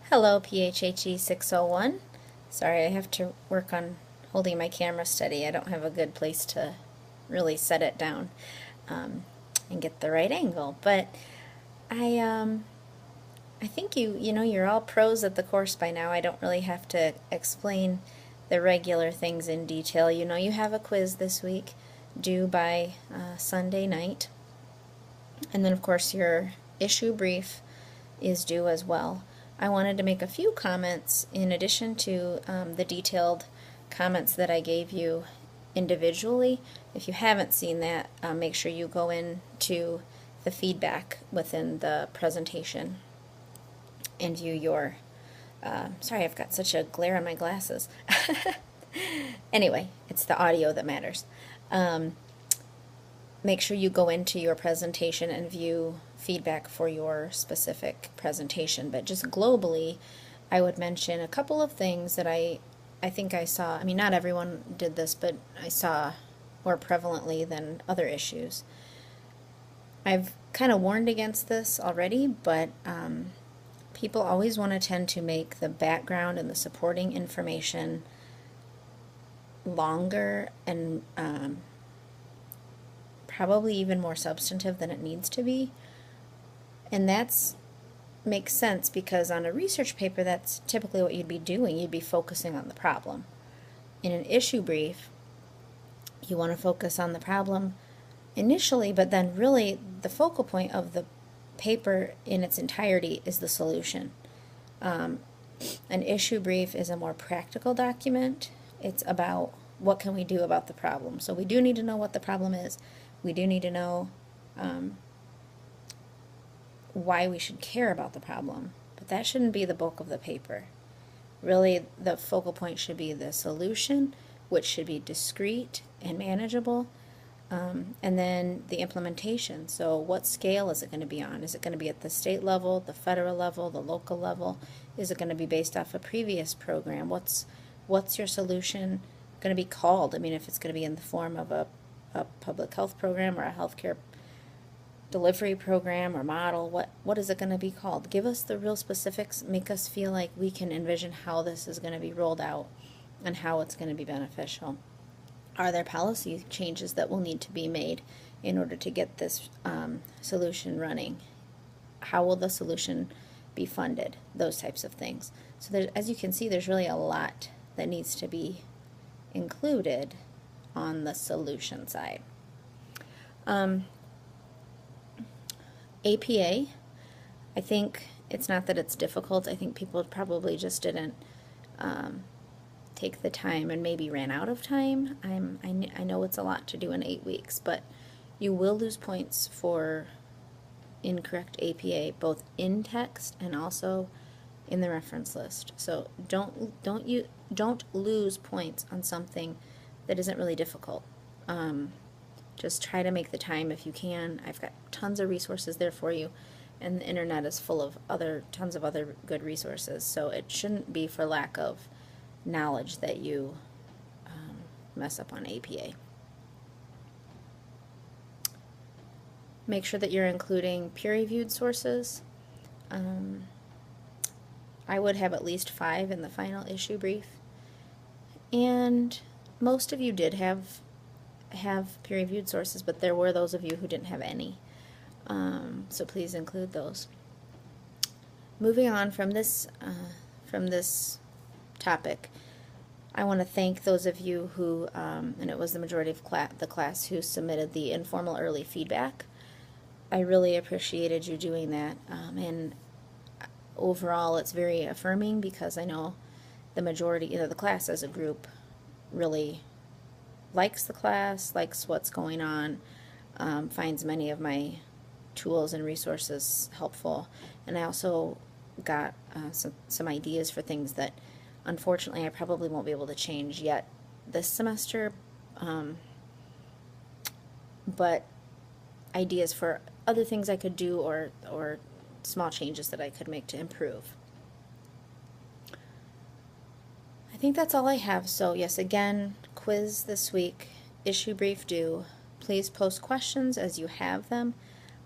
Hello, PHHE 601. Sorry, I have to work on holding my camera steady. I don't have a good place to really set it down and get the right angle. But I think you're all pros at the course by now. I don't really have to explain the regular things in detail. You know you have a quiz this week due by Sunday night. And then, of course, your issue brief is due as well. I wanted to make a few comments in addition to the detailed comments that I gave you individually. If you haven't seen that, make sure you go into the feedback within the presentation and view your, sorry, I've got such a glare on my glasses. Anyway, it's the audio that matters. Make sure you go into your presentation and view feedback for your specific presentation. But just globally, I would mention a couple of things that I think I saw. I mean, not everyone did this, but I saw more prevalently than other issues. I've kind of warned against this already, but people always want to tend to make the background and the supporting information longer and probably even more substantive than it needs to be. And that's makes sense because on a research paper, that's typically what you'd be doing. You'd be focusing on the problem. In an issue brief, you want to focus on the problem initially, but then really the focal point of the paper in its entirety is the solution. An issue brief is a more practical document. It's about what can we do about the problem. So we do need to know what the problem is. We do need to know why we should care about the problem, but that shouldn't be the bulk of the paper. Really, the focal point should be the solution, which should be discrete and manageable, and then the implementation. So what scale is it going to be on? Is it going to be at the state level, the federal level, the local level? Is it going to be based off a previous program? What's your solution going to be called? I mean, if it's going to be in the form of a public health program or a healthcare delivery program or model, what is it going to be called? Give us the real specifics, make us feel like we can envision how this is going to be rolled out and how it's going to be beneficial. Are there policy changes that will need to be made in order to get this solution running? How will the solution be funded? Those types of things. So there's, as you can see, there's really a lot that needs to be included on the solution side. APA, I think it's not that it's difficult. I think people probably just didn't take the time and maybe ran out of time. I know it's a lot to do in 8 weeks, but you will lose points for incorrect APA, both in text and also in the reference list. So don't lose points on something that isn't really difficult. Just try to make the time if you can. I've got tons of resources there for you, and the internet is full of tons of other good resources. So it shouldn't be for lack of knowledge that you mess up on APA. Make sure that you're including peer-reviewed sources. I would have at least 5 in the final issue brief. And most of you did have peer-reviewed sources, but there were those of you who didn't have any. So please include those. Moving on from this topic, I want to thank those of you who, and it was the majority of the class who submitted the informal early feedback. I really appreciated you doing that, and overall it's very affirming because I know the majority, the class as a group really likes the class, likes what's going on, finds many of my tools and resources helpful, and I also got some ideas for things that unfortunately I probably won't be able to change yet this semester, but ideas for other things I could do or small changes that I could make to improve. I think that's all I have. So yes, again, quiz this week, issue brief due. Please post questions as you have them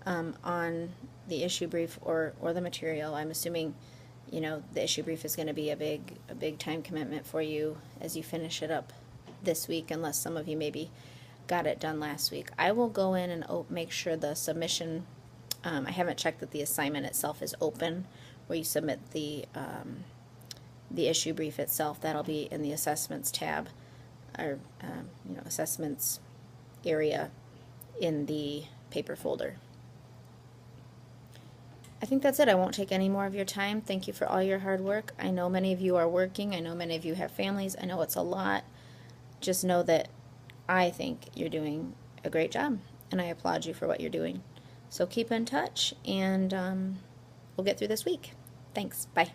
on the issue brief or the material. I'm assuming the issue brief is going to be a big time commitment for you as you finish it up this week, unless some of you maybe got it done last week. I will go in and make sure the submission, I haven't checked that the assignment itself is open, where you submit the issue brief itself. That'll be in the assessments tab, or assessments area in the paper folder. I think that's it. I won't take any more of your time. Thank you for all your hard work. I know many of you are working. I know many of you have families. I know it's a lot. Just know that I think you're doing a great job, and I applaud you for what you're doing. So keep in touch, and we'll get through this week. Thanks. Bye.